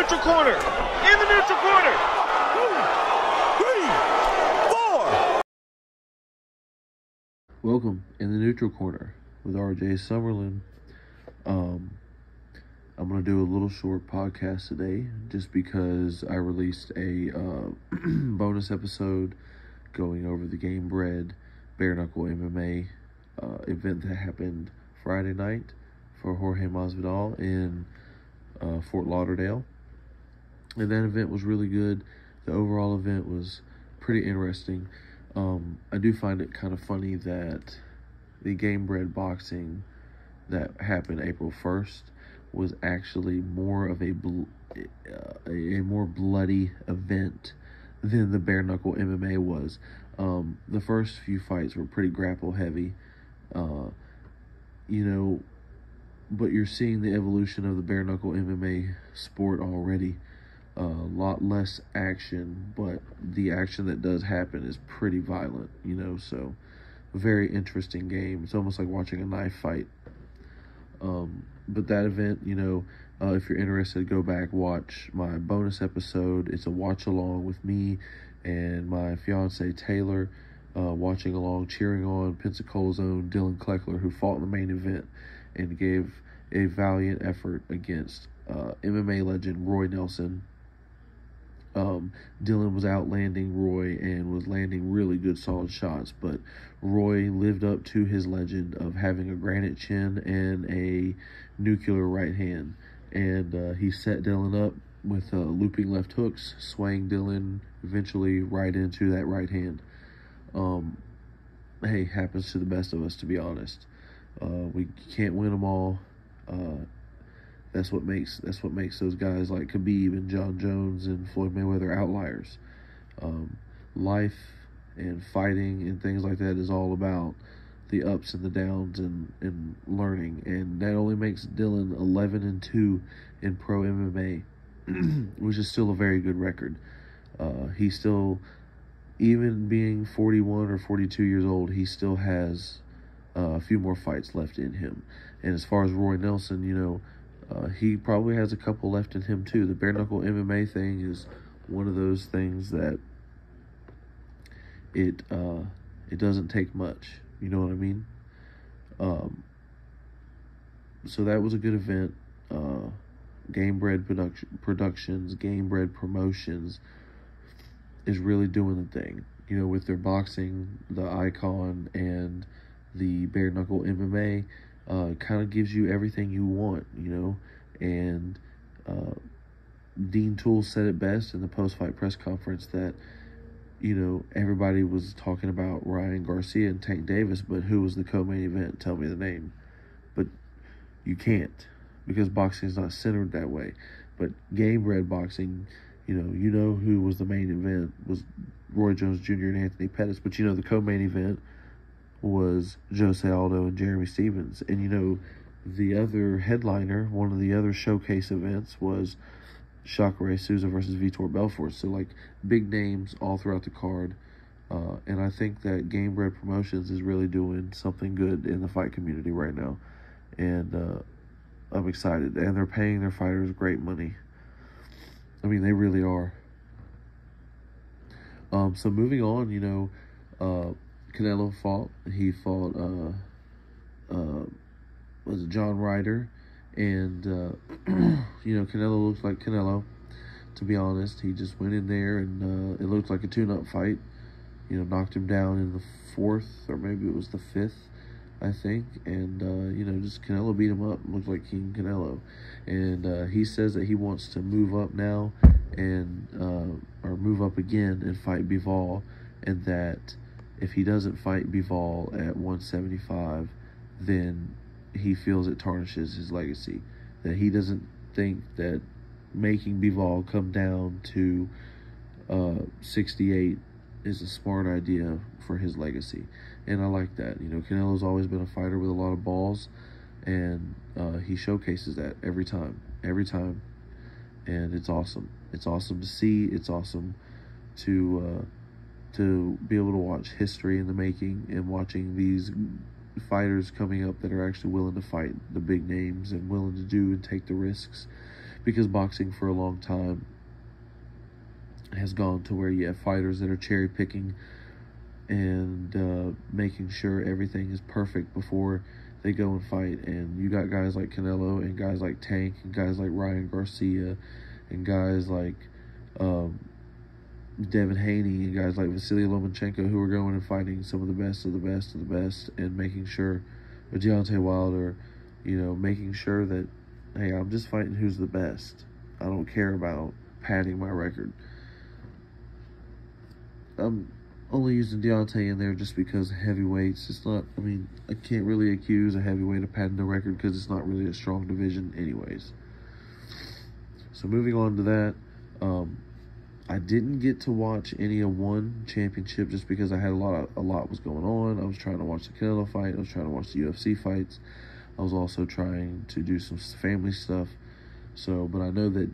neutral corner. In the neutral corner. 2, 3, 4. Welcome in the neutral corner with RJ Summerlin. I'm going to do a little short podcast today just because I released a bonus episode going over the gamebred bare-knuckle MMA event that happened Friday night for Jorge Masvidal in Fort Lauderdale. And that event was really good. The overall event was pretty interesting. I do find it kind of funny that the gamebred boxing that happened April 1st was actually more of a more bloody event than the bare-knuckle MMA was. The first few fights were pretty grapple heavy, but you're seeing the evolution of the bare-knuckle MMA sport already. A lot less action, but the action that does happen is pretty violent, so very interesting game. It's almost like watching a knife fight. But that event, if you're interested, go back, watch my bonus episode. It's a watch along with me and my fiance Taylor, watching along, cheering on Pensacola's own Dylan Kleckler, who fought in the main event and gave a valiant effort against MMA legend Roy Nelson. Dylan was outlanding Roy and was landing really good solid shots, but Roy lived up to his legend of having a granite chin and a nuclear right hand, and he set Dylan up with looping left hooks, swaying Dylan eventually right into that right hand. Hey, happens to the best of us, to be honest. We can't win them all. That's what makes those guys like Khabib and John Jones and Floyd Mayweather outliers. Life and fighting and things like that is all about the ups and the downs and learning, and that only makes Dylan 11-2 in pro MMA, which is still a very good record. He still, even being 41 or 42 years old, he still has a few more fights left in him. And as far as Roy Nelson, he probably has a couple left in him too. The bare-knuckle MMA thing is one of those things that it doesn't take much. You know what I mean? So that was a good event. Gamebred Productions, Gamebred Promotions is really doing the thing. With their boxing, the Icon, and the bare-knuckle MMA. Kind of gives you everything you want, and Dean Toole said it best in the post-fight press conference that, everybody was talking about Ryan Garcia and Tank Davis, but who was the co-main event? Tell me the name. But you can't, because boxing is not centered that way. But gamebred boxing, you know who was the main event was Roy Jones Jr. and Anthony Pettis, but the co-main event was Jose Aldo and Jeremy Stevens. And the other headliner, one of the other showcase events, was Jacare Souza versus Vitor Belfort. So like big names all throughout the card, and I think that Gamebred Promotions is really doing something good in the fight community right now, and I'm excited. And they're paying their fighters great money. I mean, they really are. So moving on, Canelo fought. He fought, was it John Ryder? And, Canelo looks like Canelo, to be honest. He just went in there and it looked like a tune-up fight. Knocked him down in the 4th, or maybe it was the 5th, I think. And, just Canelo beat him up. Looked like King Canelo. And he says that he wants to move up now and, or move up again and fight Bivol, and that if he doesn't fight Bivol at 175, then he feels it tarnishes his legacy. That he doesn't think that making Bivol come down to 68 is a smart idea for his legacy. And I like that. Canelo's always been a fighter with a lot of balls, and he showcases that every time. And it's awesome. It's awesome to see. It's awesome to be able to watch history in the making, and watching these fighters coming up that are actually willing to fight the big names and willing to do and take the risks, because boxing for a long time has gone to where you have fighters that are cherry picking and making sure everything is perfect before they go and fight. And you got guys like Canelo and guys like Tank and guys like Ryan Garcia and guys like Devin Haney and guys like Vasily Lomachenko who are going and fighting some of the best of the best of the best, and making sure, with Deontay Wilder, making sure that, hey, I'm just fighting who's the best. I don't care about padding my record. I'm only using Deontay in there just because heavyweights, it's not, I can't really accuse a heavyweight of padding the record because it's not really a strong division anyways. So moving on to that, I didn't get to watch any of one championship just because I had a lot was going on. I was trying to watch the Canelo fight. I was trying to watch the UFC fights. I was also trying to do some family stuff. So, but I know that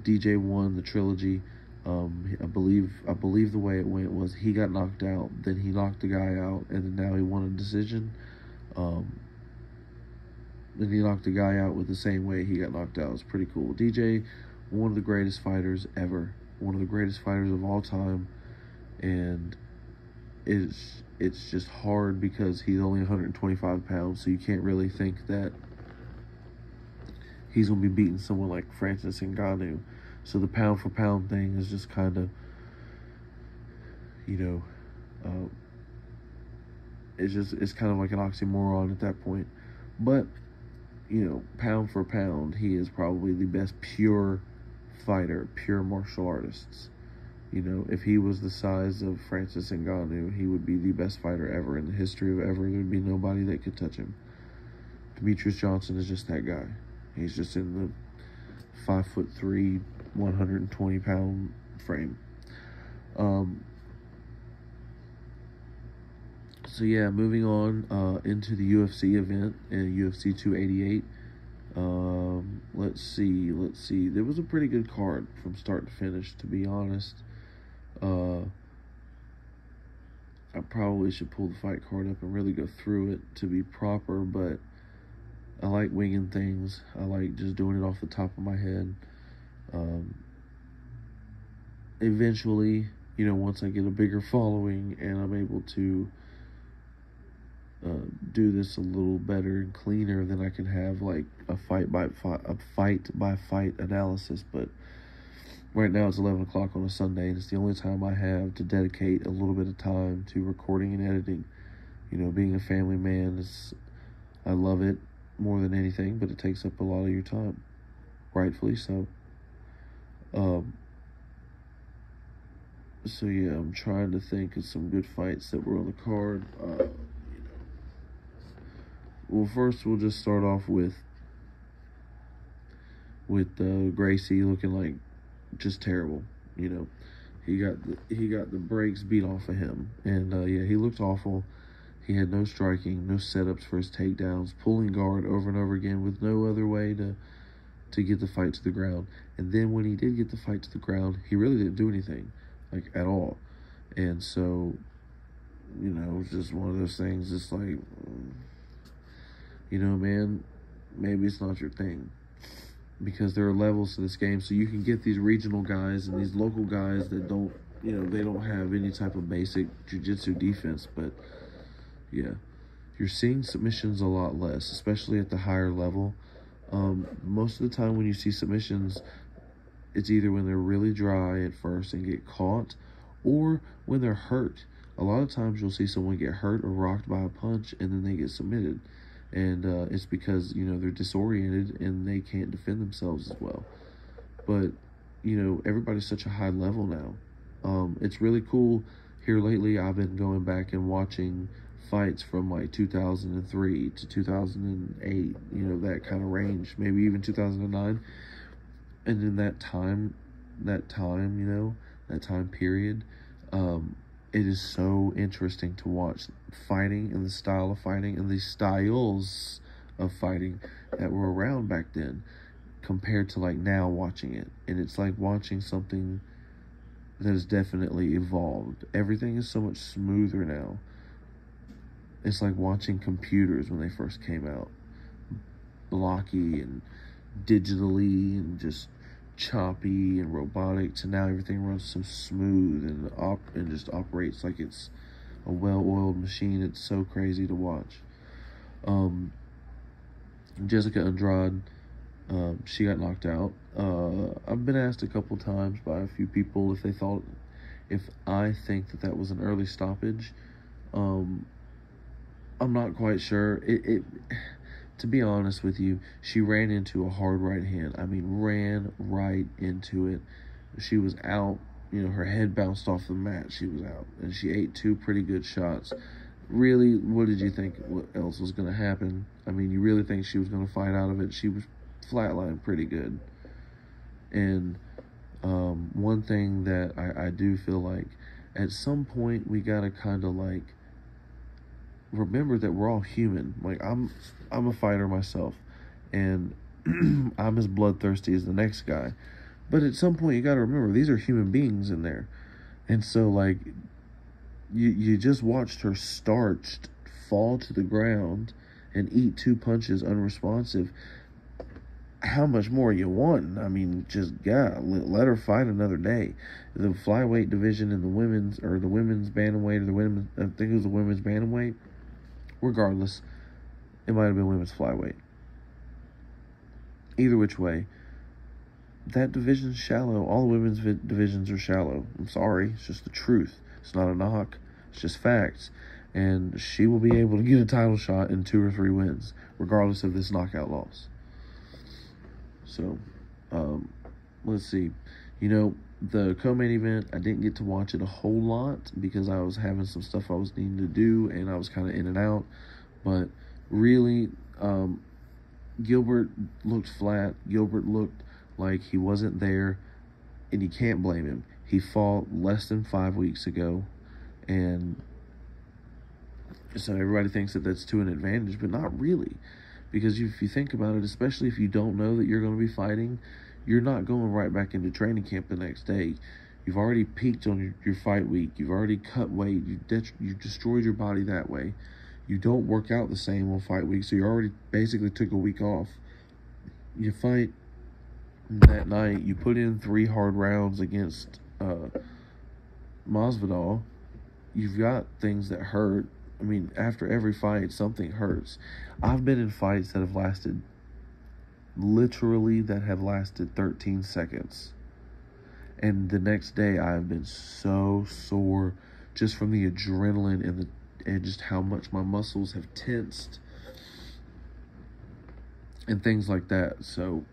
DJ won the trilogy. I believe the way it went was he got knocked out, then he knocked the guy out, and then now he won a decision. Then he knocked the guy out with the same way he got knocked out. It's pretty cool. DJ, one of the greatest fighters ever. One of the greatest fighters of all time, and it's just hard because he's only 125 pounds, so you can't really think that he's going to be beating someone like Francis Ngannou. So the pound for pound thing is just kind of, it's kind of like an oxymoron at that point. But, pound for pound, he is probably the best pure fighter, pure martial artists. If he was the size of Francis Ngannou, he would be the best fighter ever in the history of ever. There'd be nobody that could touch him. Demetrious Johnson is just that guy. He's just in the 5'3", 120-pound frame. So yeah, moving on into the UFC event and UFC 288. Let's see. There was a pretty good card from start to finish, to be honest. I probably should pull the fight card up and really go through it to be proper, but I like winging things. I like just doing it off the top of my head. Eventually, once I get a bigger following and I'm able to do this a little better and cleaner, then I can have like a fight by fight analysis. But right now it's 11 o'clock on a Sunday, and it's the only time I have to dedicate a little bit of time to recording and editing. Being a family man, I love it more than anything, but it takes up a lot of your time, rightfully so. So yeah, I'm trying to think of some good fights that were on the card. Well, first we'll just start off with Gracie looking like just terrible. He got the brakes beat off of him, and yeah, he looked awful. He had no striking, no setups for his takedowns, pulling guard over and over again with no other way to get the fight to the ground. And then when he did get the fight to the ground, he really didn't do anything, like, at all. And so, it's just one of those things. It's like, man, maybe it's not your thing, because there are levels to this game. So you can get these regional guys and these local guys that don't, they don't have any type of basic jiu-jitsu defense. But yeah, you're seeing submissions a lot less, especially at the higher level. Most of the time when you see submissions, it's either when they're really dry at first and get caught, or when they're hurt. A lot of times you'll see someone get hurt or rocked by a punch and then they get submitted. And it's because, they're disoriented and they can't defend themselves as well. But, everybody's such a high level now. It's really cool. Here lately, I've been going back and watching fights from like 2003 to 2008, that kind of range, maybe even 2009. And in that time period, it is so interesting to watch fighting and the style of fighting and the styles of fighting that were around back then compared to like now watching it. And it's like watching something that has definitely evolved. Everything is so much smoother now. It's like watching computers when they first came out. Blocky and, digitally and just choppy and robotic to now everything runs so smooth and just operates like it's a well-oiled machine. It's so crazy to watch. Jessica Andrade, she got knocked out. I've been asked a couple times by a few people if I think that was an early stoppage. I'm not quite sure. To be honest with you, she ran into a hard right hand. I mean, ran right into it. She was out. Her head bounced off the mat. She was out. And she ate 2 pretty good shots. Really, what did you think what else was going to happen? I mean, you really think she was going to fight out of it? She was flatlined pretty good. And one thing that I do feel like at some point we got to kind of like remember that we're all human. Like, I'm a fighter myself, and I'm as bloodthirsty as the next guy. But at some point, you got to remember, these are human beings in there. And so, like, you just watched her starched fall to the ground and eat 2 punches unresponsive. How much more you want? I mean, just, yeah, let her fight another day. The flyweight division in the women's bantamweight, I think it was the women's bantamweight. Regardless, it might have been women's flyweight. Either which way, that division's shallow. All the women's divisions are shallow. I'm sorry. It's just the truth. It's not a knock. It's just facts. And she will be able to get a title shot in 2 or 3 wins, regardless of this knockout loss. So, let's see. The co-main event, I didn't get to watch it a whole lot because I was having some stuff I was needing to do, and I was kind of in and out. But really, Gilbert looked flat. Gilbert looked like he wasn't there, and you can't blame him. He fought less than 5 weeks ago, and so everybody thinks that that's to an advantage, but not really. Because if you think about it, especially if you don't know that you're going to be fighting, you're not going right back into training camp the next day. You've already peaked on your fight week. You've already cut weight. You destroyed your body that way. You don't work out the same on fight week, so you already basically took a week off. You fight that night. You put in 3 hard rounds against Masvidal. You've got things that hurt. I mean, after every fight, something hurts. I've been in fights that have lasted 13 seconds. And the next day, I've been so sore just from the adrenaline and just how much my muscles have tensed and things like that. So,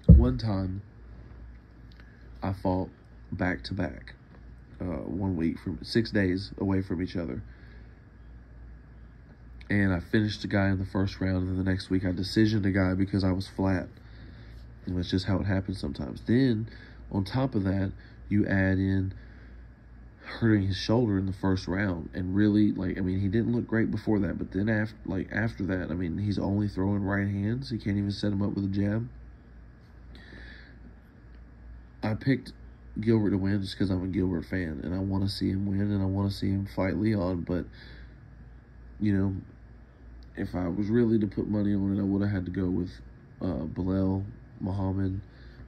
one time I fought back to back. 1 week from 6 days away from each other, and I finished the guy in the first round, and then the next week I decisioned a guy because I was flat. And that's just how it happens sometimes. Then on top of that, you add in hurting his shoulder in the first round, and really, he didn't look great before that, but then after that, he's only throwing right hands. He can't even set him up with a jab. I picked Gilbert to win just because I'm a Gilbert fan, and I want to see him win, and I want to see him fight Leon. But if I was really to put money on it, I would have had to go with Bilal Muhammad,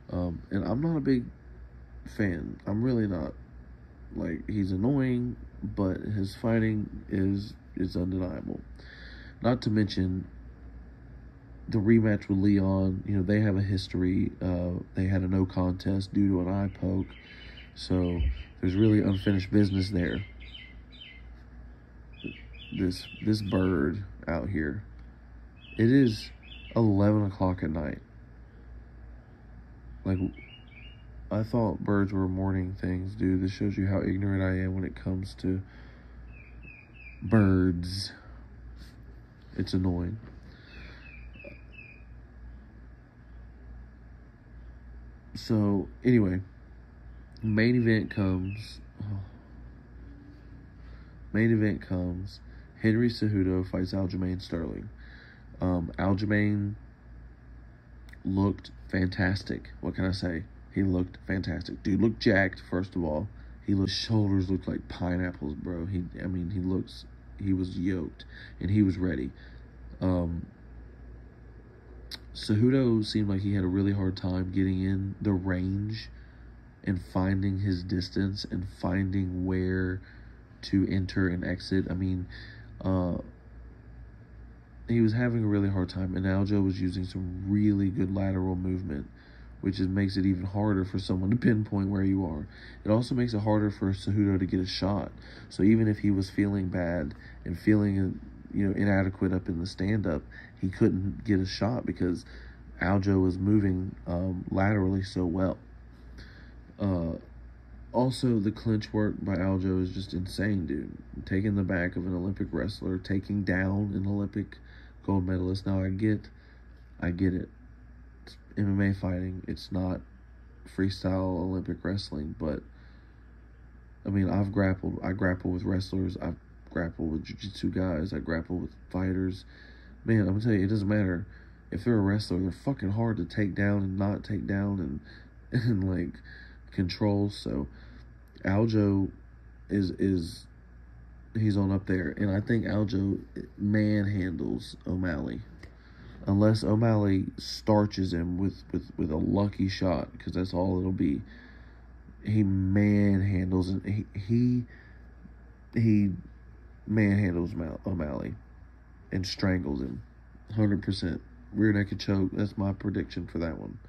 and I'm not a big fan. I'm really not. He's annoying, but his fighting is undeniable. Not to mention the rematch with Leon. They have a history. They had a no contest due to an eye poke. So there's really unfinished business there. This bird out here. It is 11 o'clock at night. I thought birds were morning things, dude. This shows you how ignorant I am when it comes to birds. It's annoying. So, anyway, main event comes. Henry Cejudo fights Aljamain Sterling. Aljamain looked fantastic. What can I say? He looked fantastic. Dude looked jacked, first of all. His shoulders looked like pineapples, bro. He was yoked, and he was ready. Cejudo seemed like he had a really hard time getting in the range and finding his distance and finding where to enter and exit. I mean, he was having a really hard time, and Aljo was using some really good lateral movement, which makes it even harder for someone to pinpoint where you are. It also makes it harder for Cejudo to get a shot. So even if he was feeling bad and feeling, inadequate up in the stand-up, he couldn't get a shot because Aljo was moving laterally so well. Also, the clinch work by Aljo is just insane, dude. Taking the back of an Olympic wrestler, taking down an Olympic gold medalist. Now, I get it. It's MMA fighting. It's not freestyle Olympic wrestling, but I mean, I grapple with wrestlers. I've grappled with jiu-jitsu guys. I grapple with fighters. Man, I'm gonna tell you, it doesn't matter if they're a wrestler. They're fucking hard to take down and not take down and like control. So Aljo is he's on up there, and I think Aljo manhandles O'Malley unless O'Malley starches him with a lucky shot, because that's all it'll be. He manhandles and he manhandles O'Malley and strangles him 100%. Rear naked choke. That's my prediction for that one.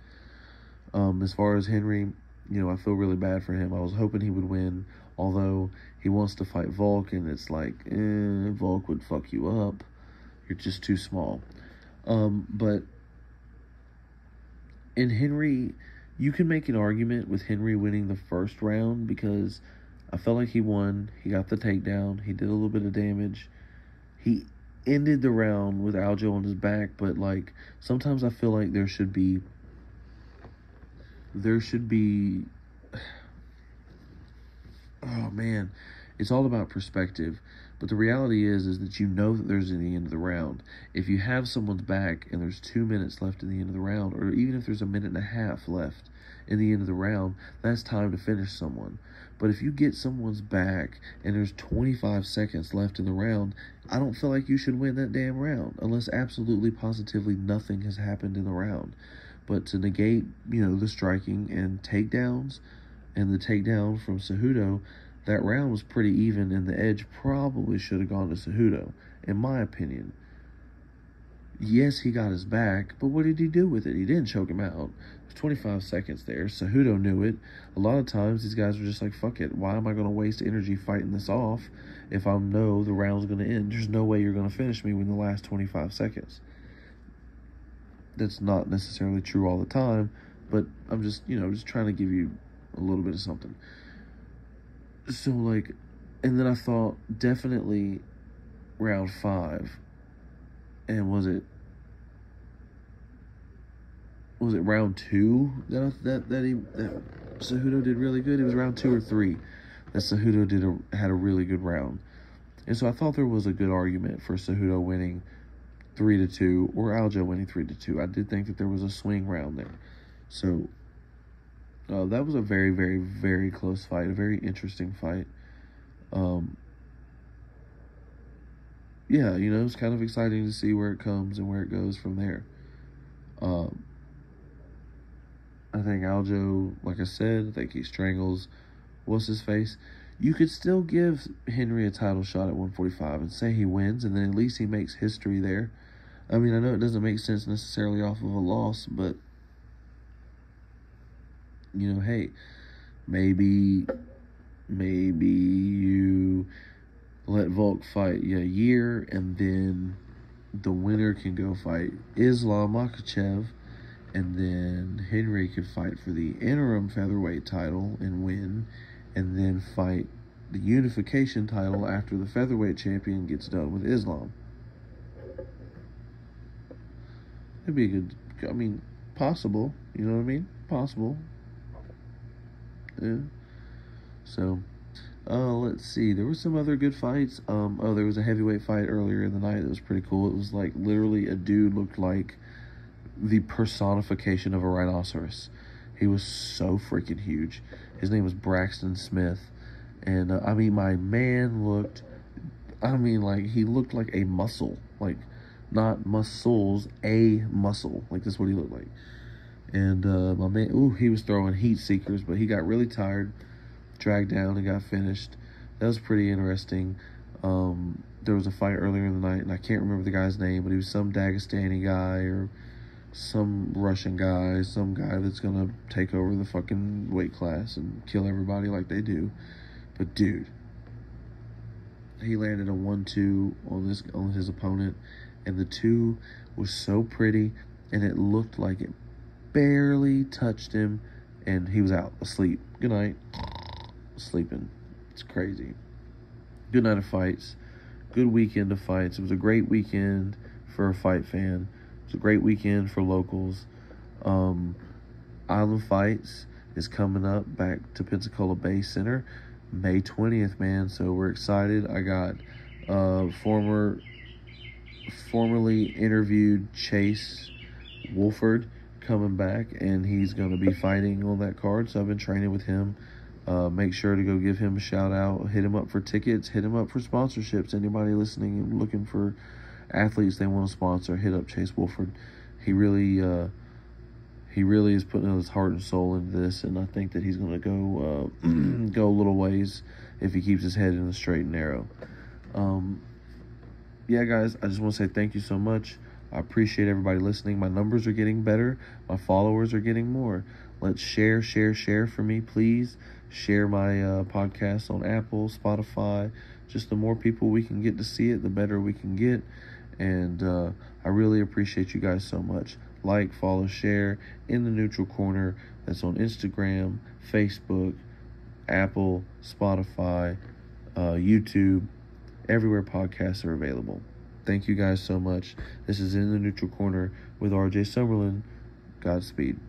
As far as Henry, I feel really bad for him. I was hoping he would win, although he wants to fight Volk, and it's like, Volk would fuck you up. You're just too small. But in Henry, you can make an argument with Henry winning the first round, because I felt like he won. He got the takedown. He did a little bit of damage. He ended the round with Aljo on his back, but like sometimes I feel like there should be oh man, it's all about perspective. But the reality is that that there's in the end of the round. If you have someone's back and there's 2 minutes left in the end of the round, or even if there's a minute and a half left in the end of the round, that's time to finish someone. But if you get someone's back and there's 25 seconds left in the round, I don't feel like you should win that damn round unless absolutely positively nothing has happened in the round. But to negate, the striking and takedowns and the takedown from Cejudo, that round was pretty even, and the edge probably should have gone to Cejudo, in my opinion. Yes, he got his back, but what did he do with it? He didn't choke him out. There's 25 seconds there. Cejudo knew it. A lot of times, these guys were just like, fuck it. Why am I going to waste energy fighting this off if I know the round's going to end? There's no way you're going to finish me within the last 25 seconds. That's not necessarily true all the time, but I'm just, just trying to give you a little bit of something. So, and then I thought definitely round 5. And was it round 2 that Cejudo did really good? It was round 2 or 3 that Cejudo had a really good round. And so I thought there was a good argument for Cejudo winning 3-2 or Aljo winning 3-2. I did think that there was a swing round there. So that was a very, very, very close fight, a very interesting fight. Yeah, it's kind of exciting to see where it comes and where it goes from there. I think Aljo, like I said, I think he strangles what's-his-face. You could still give Henry a title shot at 145 and say he wins, and then at least he makes history there. I mean, I know it doesn't make sense necessarily off of a loss, but, hey, maybe you let Volk fight a year, and then the winner can go fight Islam Makhachev, and then Henry could fight for the interim featherweight title and win, and then fight the unification title after the featherweight champion gets done with Islam. It'd be good. I mean, possible. You know what I mean? Possible. Yeah. So, let's see. There were some other good fights. There was a heavyweight fight earlier in the night that was pretty cool. It was like literally a dude looked like the personification of a rhinoceros. He was so freaking huge. His name was Braxton Smith. And, my man looked, he looked like a muscle. Like not muscles, a muscle. Like, that's what he looked like. And my man, he was throwing heat seekers, but he got really tired, dragged down, and got finished. That was pretty interesting. There was a fight earlier in the night, and I can't remember the guy's name, but he was some Dagestani guy or some Russian guy, some guy that's gonna take over the fucking weight class and kill everybody like they do. But dude, he landed a 1-2 on his opponent, and the 2 was so pretty, and it looked like it barely touched him, and he was out asleep. Good night. Sleeping. It's crazy. Good night of fights. Good weekend of fights. It was a great weekend for a fight fan. It was a great weekend for locals. Island Fights is coming up back to Pensacola Bay Center May 20th, man. So we're excited. I got formerly interviewed Chase Wolford coming back, and he's going to be fighting on that card. So I've been training with him. Make sure to go give him a shout out. Hit him up for tickets. Hit him up for sponsorships. Anybody listening and looking for athletes they want to sponsor, hit up Chase Wolford. He really is putting his heart and soul into this, and I think that he's going to go a little ways if he keeps his head in the straight and narrow. Yeah, guys, I just want to say thank you so much. I appreciate everybody listening. My numbers are getting better. My followers are getting more. Let's share for me, please. Share my podcast on Apple, Spotify. Just the more people we can get to see it, the better we can get. And I really appreciate you guys so much. Like, follow, share in the Neutral Corner. That's on Instagram, Facebook, Apple, Spotify, YouTube, everywhere podcasts are available. Thank you guys so much. This is In the Neutral Corner with RJ Summerlin. Godspeed.